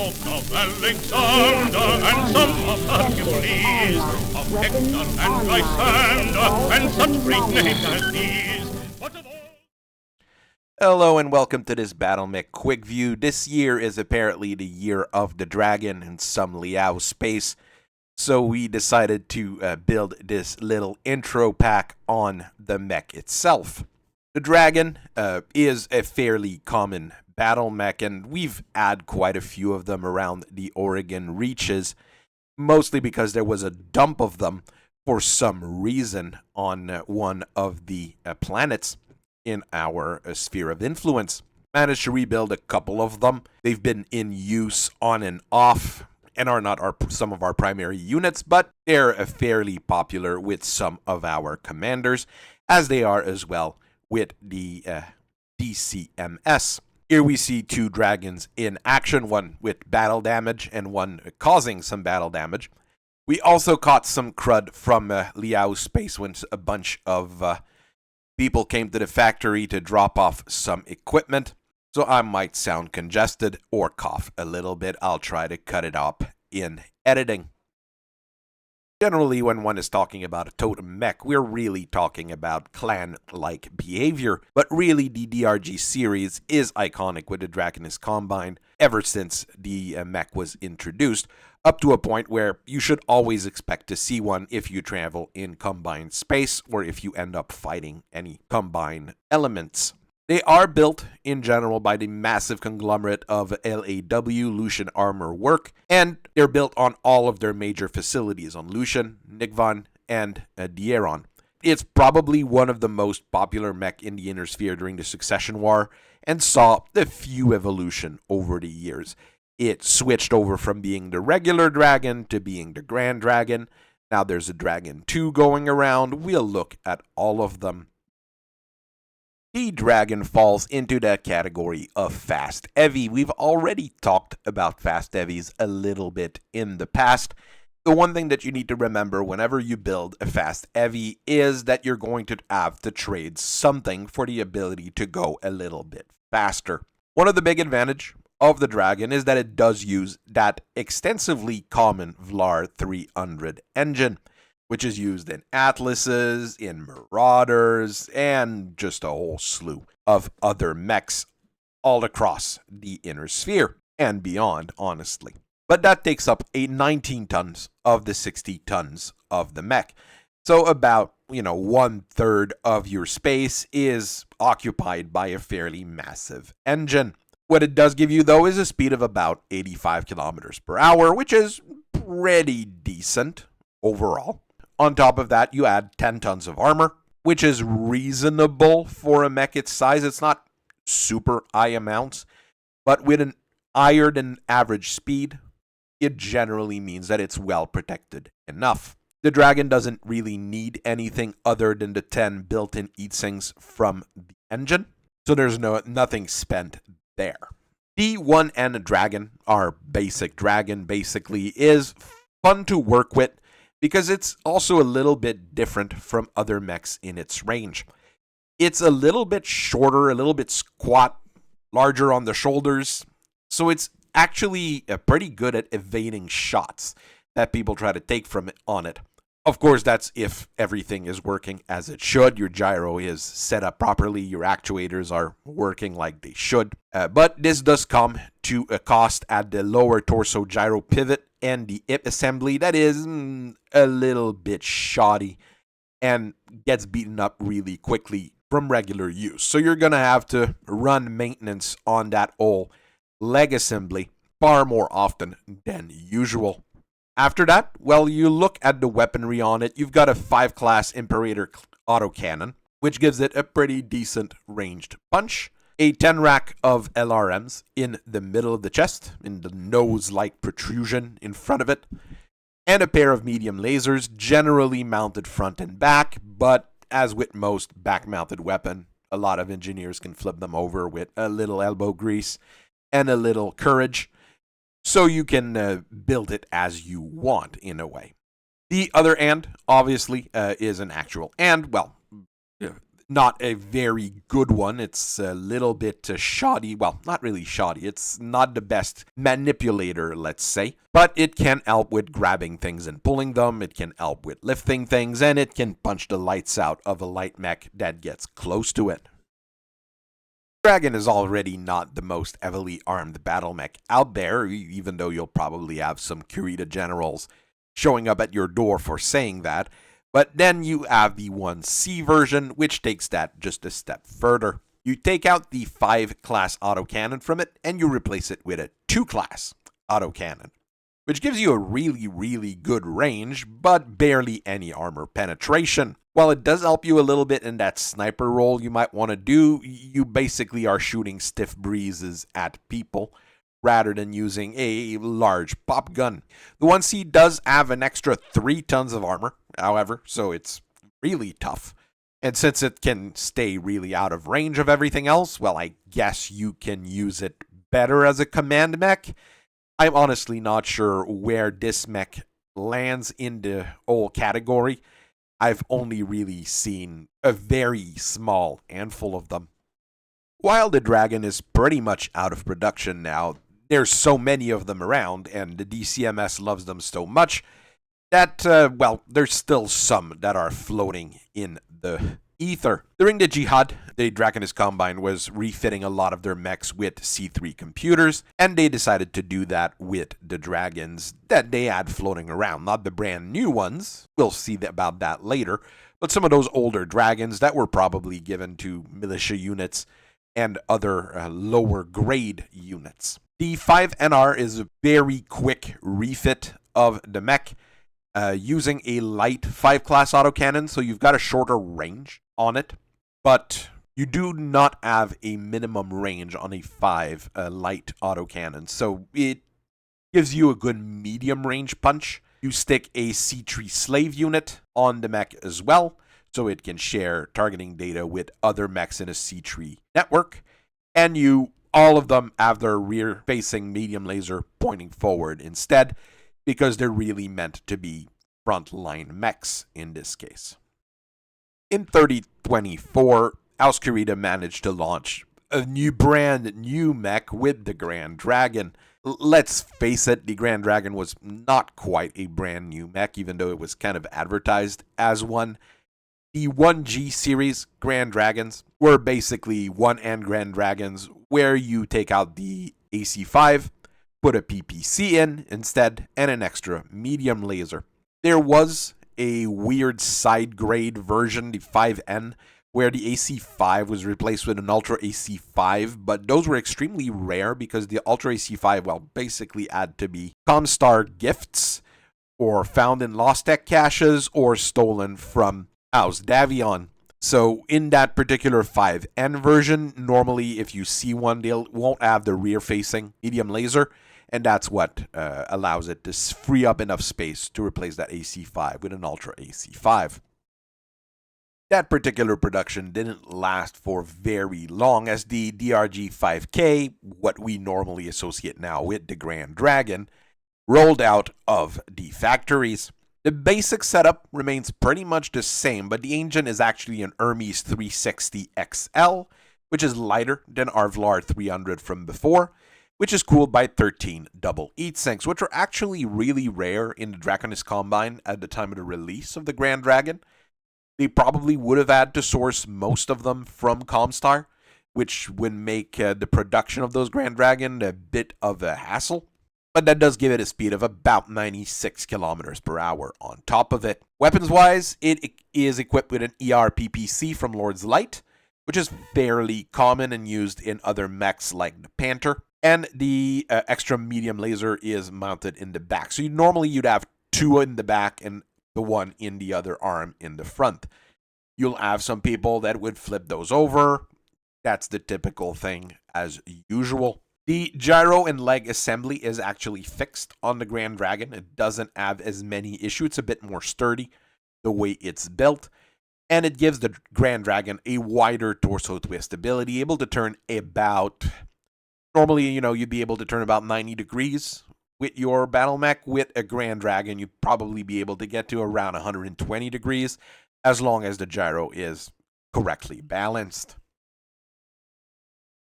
of Alexander and some of Hercules, of Hector and Lysander and such great names as these. But of all... Hello and welcome to this Battlemech quick view. This year is apparently the year of the dragon in some Liao space, so we decided to build this little intro pack on the mech itself. The dragon is a fairly common battle mech, and we've had quite a few of them around the Aurigan reaches, mostly because there was a dump of them for some reason on one of the planets in our sphere of influence. Managed to rebuild a couple of them. They've been in use on and off and are not some of our primary units, but they're fairly popular with some of our commanders, as they are as well with the DCMS. Here we see two dragons in action, one with battle damage and one causing some battle damage. We also caught some crud from Liao space when a bunch of people came to the factory to drop off some equipment, so I might sound congested or cough a little bit. I'll try to cut it up in editing. Generally, when one is talking about a totem mech, we're really talking about clan-like behavior, but really the DRG-series is iconic with the Dragoness Combine ever since the mech was introduced, up to a point where you should always expect to see one if you travel in Combine space or if you end up fighting any Combine elements. They are built, in general, by the massive conglomerate of LAW, Lucian Armor Work, and they're built on all of their major facilities on Lucian, Nigvan, and Dieron. It's probably one of the most popular mech in the Inner Sphere during the Succession War, and saw a few evolution over the years. It switched over from being the regular dragon to being the Grand Dragon. Now there's a Dragon 2 going around. We'll look at all of them. The dragon falls into that category of fast heavy. We've already talked about fast heavies a little bit in the past. The one thing that you need to remember whenever you build a fast heavy is that you're going to have to trade something for the ability to go a little bit faster. One of the big advantages of the dragon is that it does use that extensively common Vlar 300 engine, which is used in Atlases, in Marauders, and just a whole slew of other mechs all across the Inner Sphere and beyond, honestly. But that takes up 19 tons of the 60 tons of the mech. So about, 1/3 of your space is occupied by a fairly massive engine. What it does give you, though, is a speed of about 85 kilometers per hour, which is pretty decent overall. On top of that, you add 10 tons of armor, which is reasonable for a mech its size. It's not super high amounts, but with an higher than average speed, it generally means that it's well protected enough. The dragon doesn't really need anything other than the 10 built-in heatsinks from the engine, so there's nothing spent there. The 1N dragon, our basic dragon, basically is fun to work with, because it's also a little bit different from other mechs in its range. It's a little bit shorter, a little bit squat, larger on the shoulders, so it's actually pretty good at evading shots that people try to take from it on it. Of course, that's if everything is working as it should. Your gyro is set up properly, your actuators are working like they should. But this does come to a cost at the lower torso gyro pivot and the hip assembly that is a little bit shoddy and gets beaten up really quickly from regular use. So you're going to have to run maintenance on that whole leg assembly far more often than usual. After that, well, you look at the weaponry on it. You've got a 5-class Imperator autocannon, which gives it a pretty decent ranged punch. A 10 rack of LRMs in the middle of the chest, in the nose-like protrusion in front of it, and a pair of medium lasers, generally mounted front and back, but as with most back-mounted weapon, a lot of engineers can flip them over with a little elbow grease and a little courage, so you can build it as you want, in a way. The other end, obviously, is an actual and, well, not a very good one. It's a little bit shoddy. Well, not really shoddy. It's not the best manipulator, let's say. But it can help with grabbing things and pulling them. It can help with lifting things. And it can punch the lights out of a light mech that gets close to it. Dragon is already not the most heavily armed battle mech out there, even though you'll probably have some Kurita generals showing up at your door for saying that. But then you have the 1C version, which takes that just a step further. You take out the 5-class autocannon from it, and you replace it with a 2-class autocannon, which gives you a really good range, but barely any armor penetration. While it does help you a little bit in that sniper role you might want to do, you basically are shooting stiff breezes at people rather than using a large pop gun. The 1C does have an extra 3 tons of armor, however, so it's really tough. And since it can stay really out of range of everything else, well, I guess you can use it better as a command mech. I'm honestly not sure where this mech lands in the whole category. I've only really seen a very small handful of them. While the Dragon is pretty much out of production now, there's so many of them around, and the DCMS loves them so much that, well, there's still some that are floating in the ether. During the Jihad, the Draconis Combine was refitting a lot of their mechs with C3 computers, and they decided to do that with the dragons that they had floating around. Not the brand new ones, we'll see about that later, but some of those older dragons that were probably given to militia units and other lower grade units. The 5NR is a very quick refit of the mech, using a light 5-class autocannon, so you've got a shorter range on it, but you do not have a minimum range on a 5 light autocannon, so it gives you a good medium range punch. You stick a C3 slave unit on the mech as well, so it can share targeting data with other mechs in a C3 network, and all of them have their rear-facing medium laser pointing forward instead, because they're really meant to be frontline mechs in this case. In 3024, Kurita managed to launch a brand new mech with the Grand Dragon. Let's face it, the Grand Dragon was not quite a brand new mech, even though it was kind of advertised as one. The 1G-series Grand Dragons were basically one-end Grand Dragons where you take out the AC-5, put a PPC in instead, and an extra medium laser. There was a weird side grade version, the 5N, where the AC-5 was replaced with an Ultra AC-5, but those were extremely rare because the Ultra AC-5, well, basically had to be Comstar gifts or found in Lost Tech caches or stolen from House Davion. So in that particular 5N version, normally if you see one, they won't have the rear-facing medium laser, and that's what allows it to free up enough space to replace that AC-5 with an Ultra AC-5. That particular production didn't last for very long, as the DRG-5K, what we normally associate now with the Grand Dragon, rolled out of the factories. The basic setup remains pretty much the same, but the engine is actually an Hermes 360 XL, which is lighter than our Vlar 300 from before, which is cooled by 13 double heat sinks, which are actually really rare in the Draconis Combine at the time of the release of the Grand Dragon. They probably would have had to source most of them from Comstar, which would make the production of those Grand Dragon a bit of a hassle. But that does give it a speed of about 96 kilometers per hour on top of it. Weapons-wise, it is equipped with an ER-PPC from Lord's Light, which is fairly common and used in other mechs like the Panther. And the extra medium laser is mounted in the back. So normally you'd have 2 in the back and the 1 in the other arm in the front. You'll have some people that would flip those over. That's the typical thing as usual. The gyro and leg assembly is actually fixed on the Grand Dragon. It doesn't have as many issues. It's a bit more sturdy the way it's built. And it gives the Grand Dragon a wider torso twist ability, able to turn about... Normally, you'd be able to turn about 90 degrees with your battle mech. With a Grand Dragon, you'd probably be able to get to around 120 degrees, as long as the gyro is correctly balanced.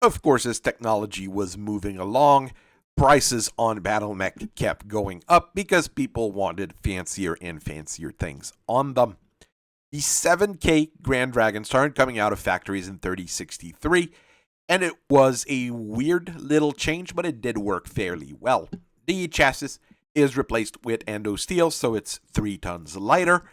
Of course, as technology was moving along, prices on battlemech kept going up because people wanted fancier and fancier things on them. The 7K Grand Dragon started coming out of factories in 3063, and it was a weird little change, but it did work fairly well. The chassis is replaced with endo steel, so it's 3 tons lighter,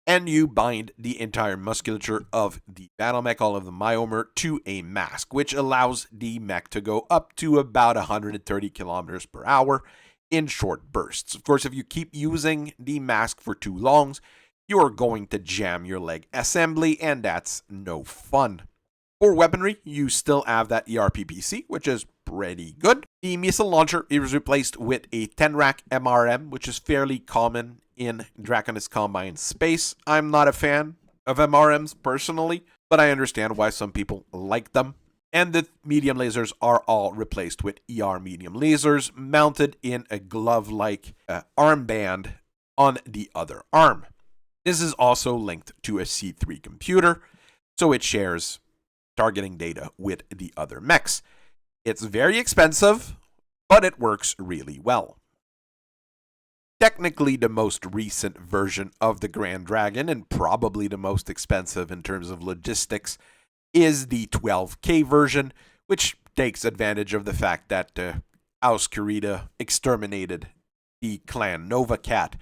and you bind the entire musculature of the battlemech, all of the myomer, to a mask, which allows the mech to go up to about 130 kilometers per hour in short bursts. Of course, if you keep using the mask for too long, you're going to jam your leg assembly, and that's no fun. For weaponry, you still have that ERPPC, which is pretty good. The missile launcher is replaced with a 10-rack MRM, which is fairly common in Draconis Combine space. I'm not a fan of MRMs personally, but I understand why some people like them. And the medium lasers are all replaced with ER medium lasers mounted in a glove-like armband on the other arm. This is also linked to a C3 computer, so it shares targeting data with the other mechs. It's very expensive, but it works really well. Technically the most recent version of the Grand Dragon, and probably the most expensive in terms of logistics, is the 12K version, which takes advantage of the fact that Auscarita exterminated the clan Nova Cat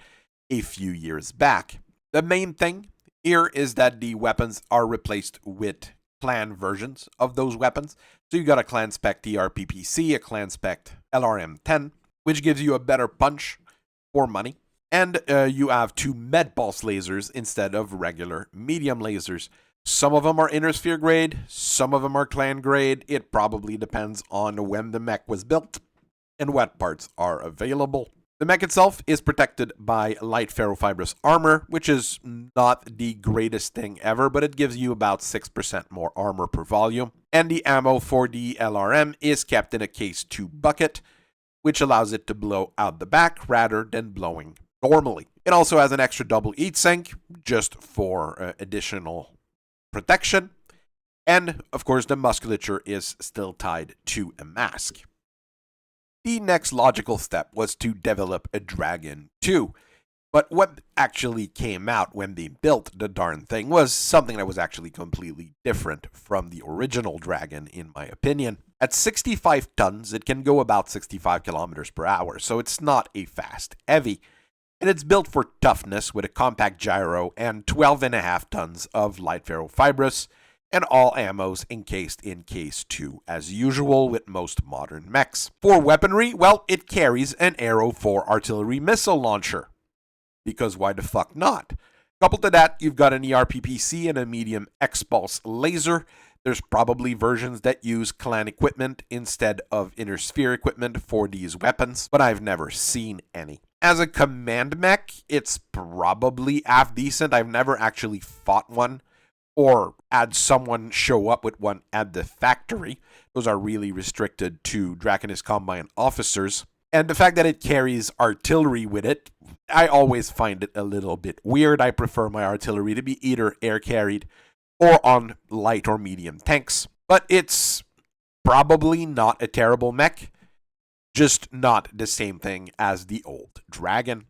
a few years back. The main thing here is that the weapons are replaced with clan versions of those weapons. So you got a clan spec TRPPC, a clan spec LRM-10, which gives you a better punch for money. And you have 2 med pulse lasers instead of regular medium lasers. Some of them are inner sphere grade, some of them are clan grade. It probably depends on when the mech was built and what parts are available. The mech itself is protected by light ferrofibrous armor, which is not the greatest thing ever, but it gives you about 6% more armor per volume. And the ammo for the LRM is kept in a Case 2 bucket, which allows it to blow out the back rather than blowing normally. It also has an extra double heatsink, just for additional protection. And, of course, the musculature is still tied to a mask. The next logical step was to develop a Dragon 2, but what actually came out when they built the darn thing was something that was actually completely different from the original Dragon, in my opinion. At 65 tons, it can go about 65 kilometers per hour, so it's not a fast heavy, and it's built for toughness with a compact gyro and 12.5 tons of light ferrofibrous, and all ammos encased in Case 2 as usual with most modern mechs. For weaponry, well, it carries an Arrow 4 artillery missile launcher. Because why the fuck not? Coupled to that, you've got an ERPPC and a medium X-Pulse laser. There's probably versions that use clan equipment instead of inner sphere equipment for these weapons, but I've never seen any. As a command mech, it's probably half decent. I've never actually fought one or had someone show up with one at the factory. Those are really restricted to Draconis Combine officers. And the fact that it carries artillery with it, I always find it a little bit weird. I prefer my artillery to be either air-carried or on light or medium tanks. But it's probably not a terrible mech, just not the same thing as the old Dragon.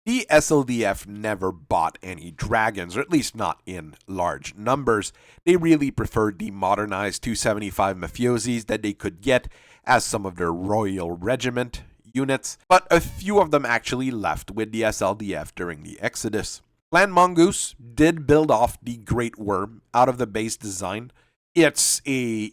The SLDF never bought any dragons, or at least not in large numbers. They really preferred the modernized 275 mafiosis that they could get as some of their Royal Regiment units, but a few of them actually left with the SLDF during the Exodus. Clan Mongoose did build off the Great Worm out of the base design. It's a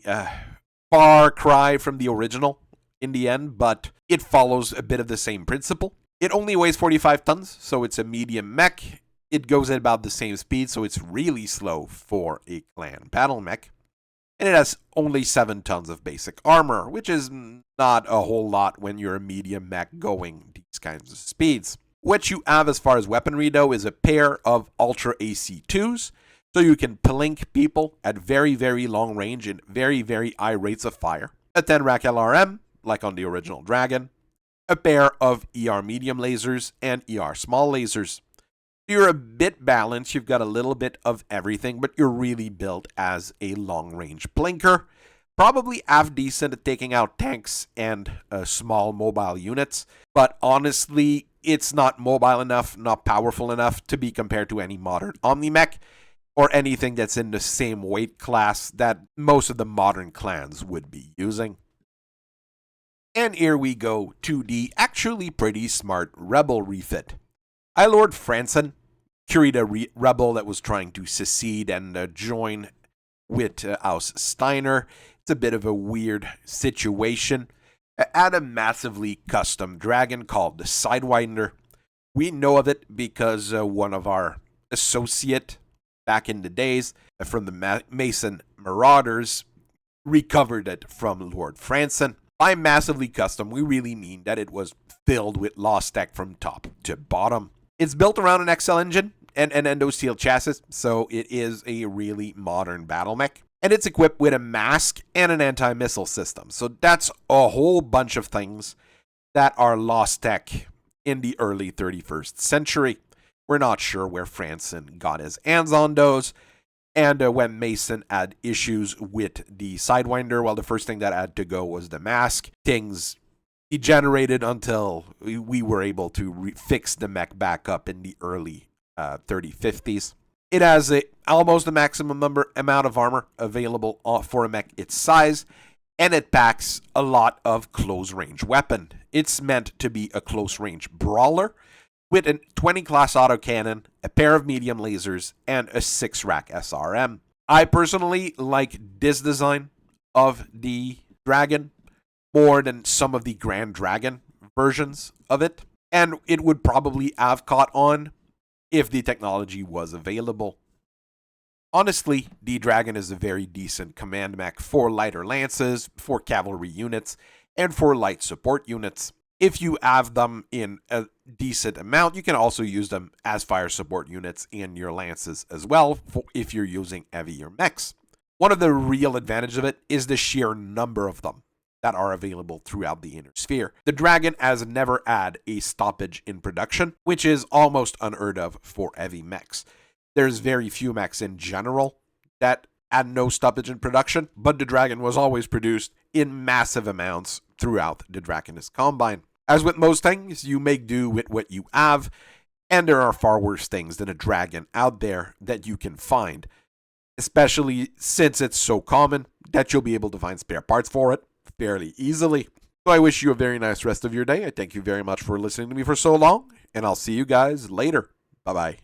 far cry from the original in the end, but it follows a bit of the same principle. It only weighs 45 tons, so it's a medium mech. It goes at about the same speed, so it's really slow for a clan battle mech. And it has only 7 tons of basic armor, which is not a whole lot when you're a medium mech going these kinds of speeds. What you have as far as weaponry, though, is a pair of Ultra AC2s, so you can plink people at very, very long range and very, very high rates of fire. A 10-rack LRM, like on the original Dragon. A pair of ER medium lasers and ER small lasers. You're a bit balanced, you've got a little bit of everything, but you're really built as a long-range blinker. Probably half decent at taking out tanks and small mobile units, but honestly, it's not mobile enough, not powerful enough to be compared to any modern Omni-Mech or anything that's in the same weight class that most of the modern clans would be using. And here we go to the actually pretty smart Rebel refit. Lord Franson carried a rebel that was trying to secede and join with House Steiner. It's a bit of a weird situation. Add a massively custom dragon called the Sidewinder. We know of it because one of our associate back in the days from the Mason Marauders recovered it from Lord Franson. By massively custom, we really mean that it was filled with lost tech from top to bottom. It's built around an XL engine and an endo-steel chassis, so it is a really modern battle mech. And it's equipped with a mask and an anti-missile system. So that's a whole bunch of things that are lost tech in the early 31st century. We're not sure where Franson got his hands on those. And when Mason had issues with the Sidewinder, well, the first thing that had to go was the mask. Things degenerated until we were able to fix the mech back up in the early 3050s. It has almost the maximum amount of armor available for a mech its size, and it packs a lot of close-range weapon. It's meant to be a close-range brawler with a 20 class autocannon, a pair of medium lasers, and a 6-rack SRM. I personally like this design of the Dragon more than some of the Grand Dragon versions of it, and it would probably have caught on if the technology was available. Honestly, the Dragon is a very decent command mech for lighter lances, for cavalry units, and for light support units. If you have them in a decent amount, you can also use them as fire support units in your lances as well, if you're using heavier mechs. One of the real advantages of it is the sheer number of them that are available throughout the inner sphere. The Dragon has never had a stoppage in production, which is almost unheard of for heavy mechs. There's very few mechs in general that had no stoppage in production, but the Dragon was always produced in massive amounts throughout the Draconis Combine. As with most things, you make do with what you have, and there are far worse things than a Dragon out there that you can find, especially since it's so common that you'll be able to find spare parts for it fairly easily. So I wish you a very nice rest of your day. I thank you very much for listening to me for so long, and I'll see you guys later. Bye-bye.